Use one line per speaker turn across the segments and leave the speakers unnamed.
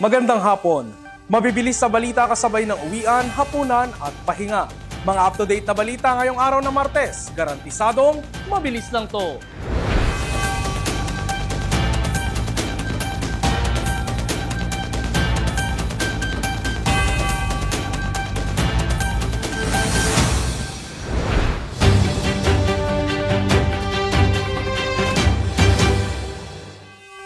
Magandang hapon. Mabibilis sa balita kasabay ng uwian, hapunan at pahinga. Mga up-to-date na balita ngayong araw ng Martes. Garantisadong mabilis lang to.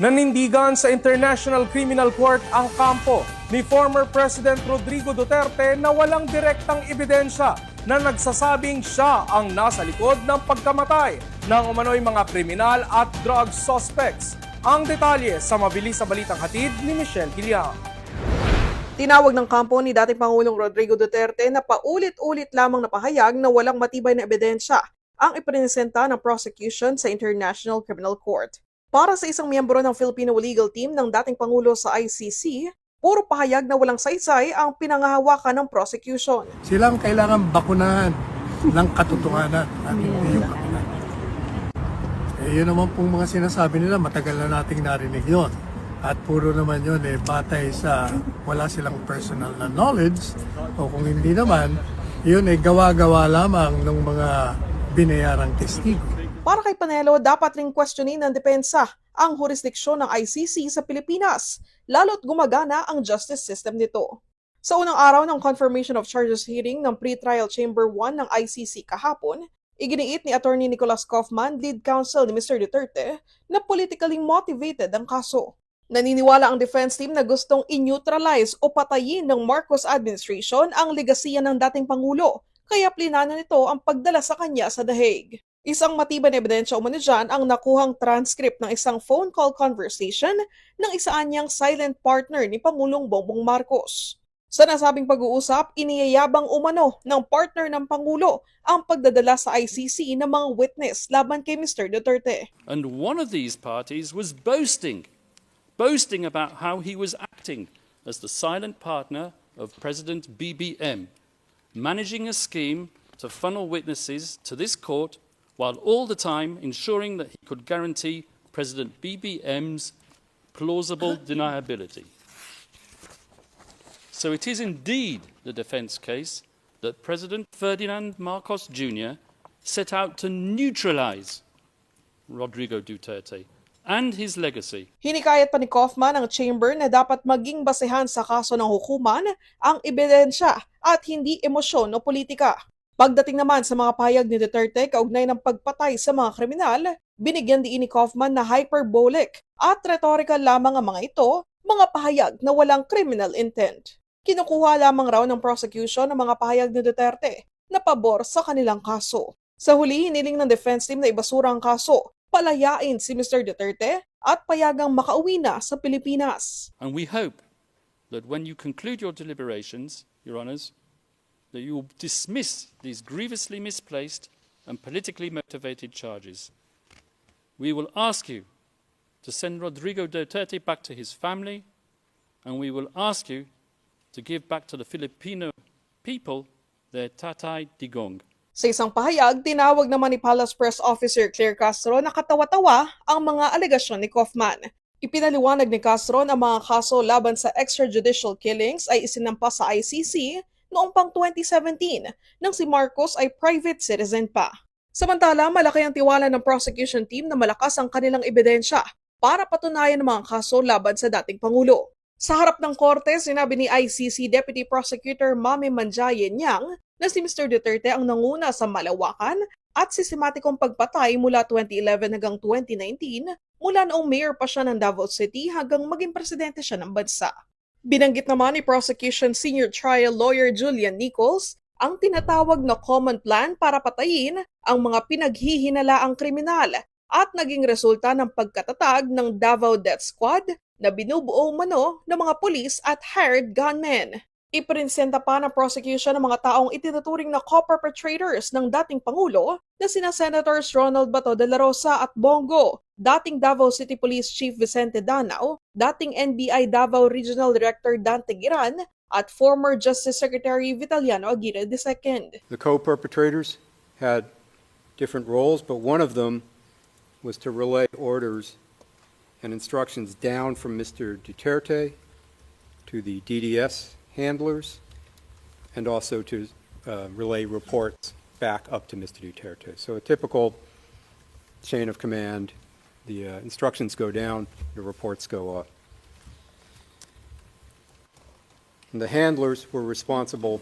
Nanindigan sa International Criminal Court ang kampo ni former President Rodrigo Duterte na walang direktang ebidensya na nagsasabing siya ang nasa likod ng pagkamatay ng umano'y mga kriminal at drug suspects. Ang detalye sa mabilis sa balitang hatid ni Michelle Giliang.
Tinawag ng kampo ni dating Pangulong Rodrigo Duterte na paulit-ulit lamang napahayag na walang matibay na ebidensya ang ipresenta ng prosecution sa International Criminal Court. Para sa isang miyembro ng Filipino legal team ng dating Pangulo sa ICC, puro pahayag na walang saysay ang pinangahawakan ng prosecution.
Silang kailangan bakunahan ng katotohanan at hindi yung kakulan. Yun naman pong mga sinasabi nila, matagal na nating narinig yon. At puro naman yun batay sa wala silang personal na knowledge o kung hindi naman, yun gawa-gawa lamang ng mga binayarang testigo.
Para kay Panelo, dapat ring questionin ng depensa ang jurisdiksyon ng ICC sa Pilipinas, lalo't gumagana ang justice system nito. Sa unang araw ng confirmation of charges hearing ng pre-trial chamber 1 ng ICC kahapon, iginiit ni Attorney Nicholas Kaufman, lead counsel ni Mr. Duterte, na politically motivated ang kaso. Naniniwala ang defense team na gustong i-neutralize o patayin ng Marcos administration ang legasiya ng dating Pangulo, kaya plinano nito ang pagdala sa kanya sa The Hague. Isang matibay na ebidensya umano dyan ang nakuhang transcript ng isang phone call conversation ng isa anyang silent partner ni Pangulong Bongbong Marcos. Sa nasabing pag-uusap, iniyayabang umano ng partner ng Pangulo ang pagdadala sa ICC ng mga witness laban kay Mr. Duterte.
And one of these parties was boasting about how he was acting as the silent partner of President BBM, managing a scheme to funnel witnesses to this court while all the time ensuring that he could guarantee President BBM's plausible deniability. So it is indeed the defence case that President Ferdinand Marcos Jr. set out to neutralise Rodrigo Duterte and his legacy.
Hinikayat pa ni Kaufman ang chamber na dapat maging basehan sa kaso ng hukuman ang ebidensya at hindi emosyon o politika. Pagdating naman sa mga pahayag ni Duterte kaugnay ng pagpatay sa mga kriminal, binigyan diin ni Kaufman na hyperbolic at rhetorical lamang ang mga ito, mga pahayag na walang criminal intent. Kinukuha lamang raw ng prosecution ang mga pahayag ni Duterte na pabor sa kanilang kaso. Sa huli, hiniling ng defense team na ibasura ang kaso, palayain si Mr. Duterte at payagang makauwi na sa Pilipinas.
And we hope that when you conclude your deliberations, Your Honours, that you will dismiss these grievously misplaced and politically motivated charges. We will ask you to send Rodrigo Duterte back to his family, and we will ask you to give back to the Filipino people their tatay digong.
Sa isang pahayag, tinawag naman ni Palace Press Officer Claire Castro na katawa-tawa ang mga alegasyon ni Kaufman. Ipinaliwanag ni Castro na mga kaso laban sa extrajudicial killings ay isinampa sa ICC noong pang 2017 nang si Marcos ay private citizen pa. Samantala, malaki ang tiwala ng prosecution team na malakas ang kanilang ebidensya para patunayan ang mga kaso laban sa dating Pangulo. Sa harap ng korte, sinabi ni ICC Deputy Prosecutor Mame Manjayen Yang na si Mr. Duterte ang nanguna sa malawakan at sistematikong pagpatay mula 2011 hanggang 2019 mula noong mayor pa siya ng Davao City hanggang maging presidente siya ng bansa. Binanggit naman ni prosecution senior trial lawyer Julian Nichols ang tinatawag na common plan para patayin ang mga pinaghihinalaang kriminal at naging resulta ng pagkatatag ng Davao Death Squad na binubuo umano ng mga pulis at hired gunmen. Iprinsenta pa ng prosecution ng mga taong itinuturing na co-perpetrators ng dating Pangulo na sina Senators Ronald Bato de la Rosa at Bongo, dating Davao City Police Chief Vicente Danao, dating NBI Davao Regional Director Dante Giran, at former Justice Secretary Vitaliano Aguirre II.
The co-perpetrators had different roles, but one of them was to relay orders and instructions down from Mr. Duterte to the DDS handlers and also to relay reports back up to Mr. Duterte. So a typical chain of command. The instructions go down, the reports go up. And the handlers were responsible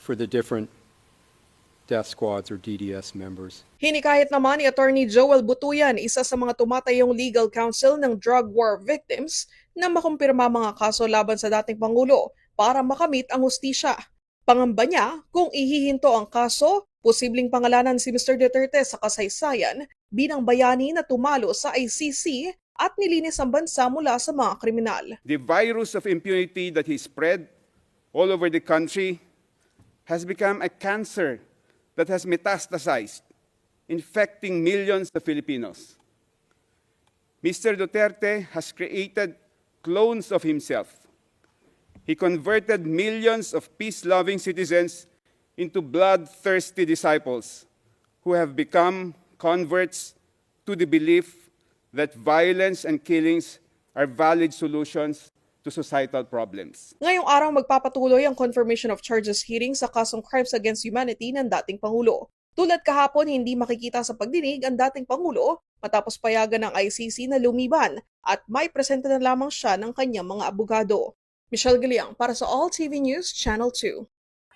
for the different death squads or DDS members.
Hinikayat naman ni Attorney Joel Butuyan, isa sa mga tumatayong legal counsel ng drug war victims, na makumpirma mga kaso laban sa dating Pangulo para makamit ang hustisya. Pangamba niya, kung ihihinto ang kaso, posibleng pangalanan si Mr. Duterte sa kasaysayan bilang bayani na tumalo sa ICC at nilinis ang bansa mula sa mga kriminal.
The virus of impunity that he spread all over the country has become a cancer that has metastasized, infecting millions of Filipinos. Mr. Duterte has created clones of himself. He converted millions of peace-loving citizens into bloodthirsty disciples who have become converts to the belief that violence and killings are valid solutions to societal problems.
Ngayong araw magpapatuloy ang confirmation of charges hearing sa kasong crimes against humanity ng dating Pangulo. Tulad kahapon, hindi makikita sa pagdinig ang dating Pangulo matapos payagan ng ICC na lumiban at may presenta na lamang siya ng kanyang mga abogado. Michelle Galiang para sa All TV News Channel 2.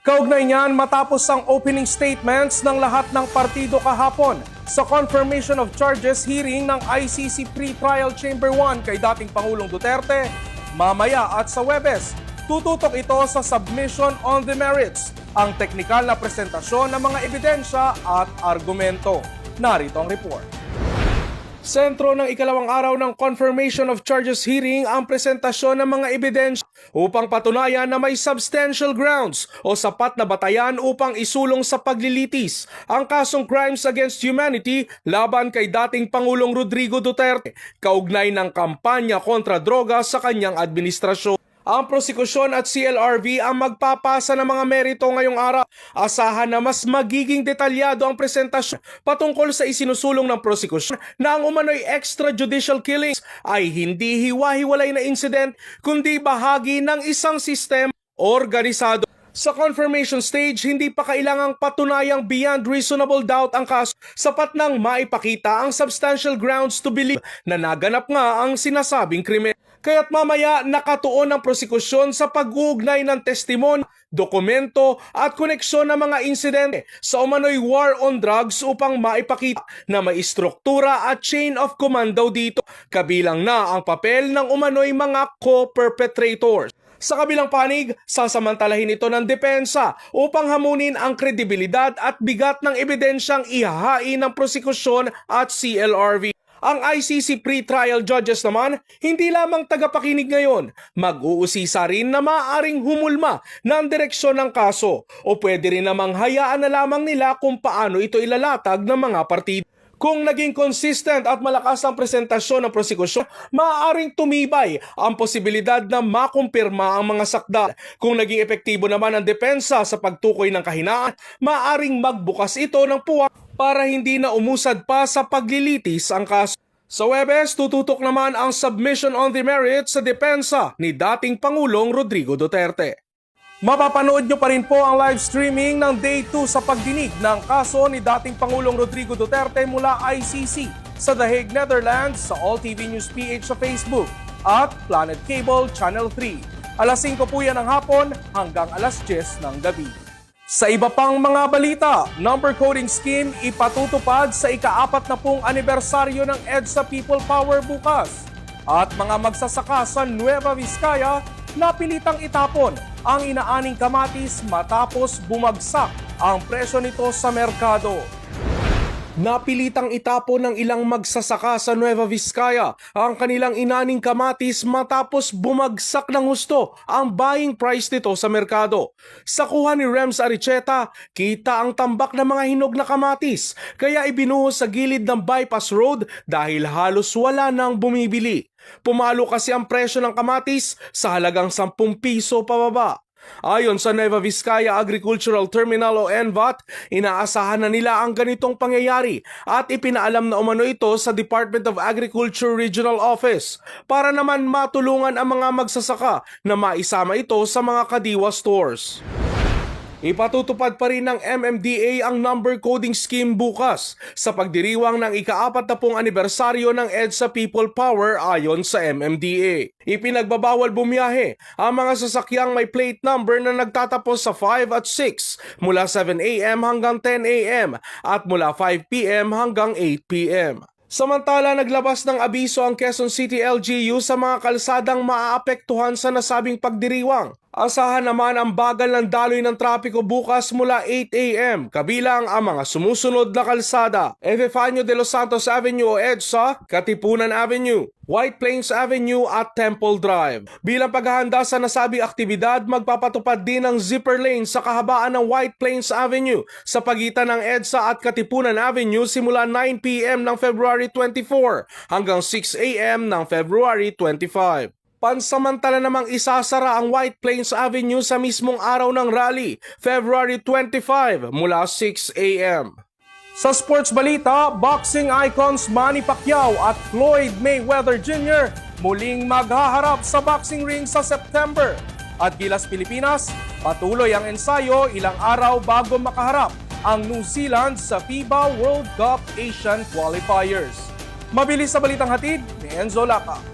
Kaugnay niyan matapos ang opening statements ng lahat ng partido kahapon sa confirmation of charges hearing ng ICC Pre-Trial Chamber 1 kay dating Pangulong Duterte, mamaya at sa Huwebes, tututok ito sa submission on the merits, ang teknikal na presentasyon ng mga ebidensya at argumento. Narito ang report. Sentro ng ikalawang araw ng confirmation of charges hearing ang presentasyon ng mga ebidensya upang patunayan na may substantial grounds o sapat na batayan upang isulong sa paglilitis ang kasong crimes against humanity laban kay dating Pangulong Rodrigo Duterte kaugnay ng kampanya kontra droga sa kanyang administrasyon. Ang prosekusyon at CLRV ang magpapasa ng mga merito ngayong araw. Asahan na mas magiging detalyado ang presentasyon patungkol sa isinusulong ng prosekusyon na ang umano'y extrajudicial killings ay hindi hiwa-hiwalay na incident kundi bahagi ng isang sistema organisado. Sa confirmation stage, hindi pa kailangang patunayang beyond reasonable doubt ang kaso, sapat nang maipakita ang substantial grounds to believe na naganap nga ang sinasabing krimen. Kaya't mamaya nakatuon ang prosekusyon sa pag-uugnay ng testimonya, dokumento at koneksyon ng mga insidente sa umano'y war on drugs upang maipakita na may istruktura at chain of command daw dito, kabilang na ang papel ng umano'y mga co-perpetrators. Sa kabilang panig, sasamantalahin ito ng depensa upang hamunin ang kredibilidad at bigat ng ebidensyang ihahain ng prosekusyon at CLRV. Ang ICC pre-trial judges naman, hindi lamang tagapakinig ngayon, mag-uusisa rin na maaaring humulma ng direksyon ng kaso o pwede rin namang hayaan na lamang nila kung paano ito ilalatag ng mga partido. Kung naging consistent at malakas ang presentasyon ng prosekusyon, maaaring tumibay ang posibilidad na makumpirma ang mga sakdal. Kung naging epektibo naman ang depensa sa pagtukoy ng kahinaan, maaaring magbukas ito ng puwang para hindi na umusad pa sa paglilitis ang kaso. Sa Huwebes, tututok naman ang submission on the merits sa depensa ni dating Pangulong Rodrigo Duterte. Mapapanood nyo pa rin po ang live streaming ng Day 2 sa pagdinig ng kaso ni dating Pangulong Rodrigo Duterte mula ICC sa The Hague, Netherlands sa All TV News PH sa Facebook at Planet Cable Channel 3. Alas 5 po yan ng hapon hanggang alas 10 ng gabi. Sa iba pang mga balita, number coding scheme ipatutupad sa ika-40 anibersaryo ng EDSA People Power bukas. At mga magsasaka sa Nueva Vizcaya napilitang itapon ang inaaning kamatis matapos bumagsak ang presyo nito sa merkado. Napilitang itapon ng ilang magsasaka sa Nueva Vizcaya ang kanilang inaning kamatis matapos bumagsak ng husto ang buying price nito sa merkado. Sa kuha ni Rems Aricheta, kita ang tambak ng mga hinog na kamatis kaya ibinuhos sa gilid ng bypass road dahil halos wala nang bumibili. Pumalo kasi ang presyo ng kamatis sa halagang 10 piso pababa. Ayon sa Nueva Vizcaya Agricultural Terminal o NVAT, inaasahan na nila ang ganitong pangyayari at ipinaalam na umano ito sa Department of Agriculture Regional Office para naman matulungan ang mga magsasaka na maisama ito sa mga kadiwa stores. Ipatutupad pa rin ng MMDA ang number coding scheme bukas sa pagdiriwang ng ika-40 anibersaryo ng EDSA People Power ayon sa MMDA. Ipinagbabawal bumiyahe ang mga sasakyang may plate number na nagtatapos sa 5 at 6 mula 7 a.m. hanggang 10 a.m. at mula 5 p.m. hanggang 8 p.m. Samantala, naglabas ng abiso ang Quezon City LGU sa mga kalsadang maaapektuhan sa nasabing pagdiriwang. Asahan naman ang bagal ng daloy ng trapiko bukas mula 8 a.m. kabilang ang mga sumusunod na kalsada: Epifanio de los Santos Avenue o EDSA, Katipunan Avenue, White Plains Avenue at Temple Drive. Bilang paghahanda sa nasabing aktibidad, magpapatupad din ng zipper lane sa kahabaan ng White Plains Avenue sa pagitan ng EDSA at Katipunan Avenue simula 9 p.m. ng February 24 hanggang 6 a.m. ng February 25. Pansamantala namang isasara ang White Plains Avenue sa mismong araw ng rally, February 25 mula 6 a.m. Sa sports balita, boxing icons Manny Pacquiao at Floyd Mayweather Jr. muling maghaharap sa boxing ring sa September. At Gilas Pilipinas, patuloy ang ensayo ilang araw bago makaharap ang New Zealand sa FIBA World Cup Asian Qualifiers. Mabilis sa balitang hatid ni Enzo Laca.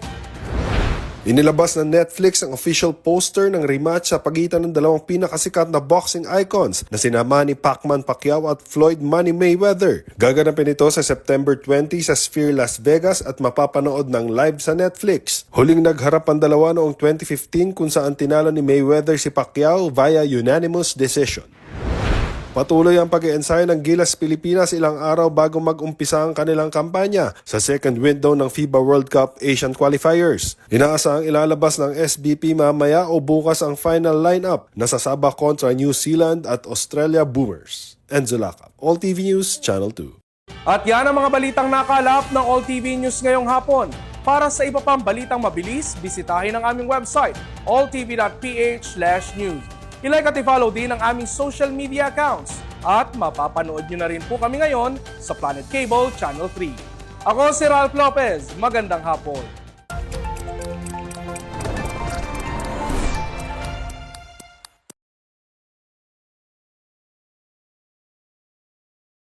Inilabas ng Netflix ang official poster ng rematch sa pagitan ng dalawang pinakasikat na boxing icons na sina Manny Pacquiao at Floyd Money Mayweather. Gaganapin ito sa September 20 sa Sphere Las Vegas at mapapanood ng live sa Netflix. Huling nagharap ang dalawa noong 2015 kung saan tinalo ni Mayweather si Pacquiao via unanimous decision. Patuloy ang pag-iensayo ng Gilas Pilipinas ilang araw bago mag-umpisa ang kanilang kampanya sa second window ng FIBA World Cup Asian Qualifiers. Inaasahang ilalabas ng SBP mamaya o bukas ang final lineup na sasabak kontra New Zealand at Australia Boomers. Enzo Laca, All TV News, Channel 2.
At yan ang mga balitang nakalap ng All TV News ngayong hapon. Para sa iba pang balitang mabilis, bisitahin ang aming website, alltv.ph/news. I-like at i-follow din ang aming social media accounts at mapapanood nyo na rin po kami ngayon sa Planet Cable Channel 3. Ako si Ralph Lopez. Magandang hapon.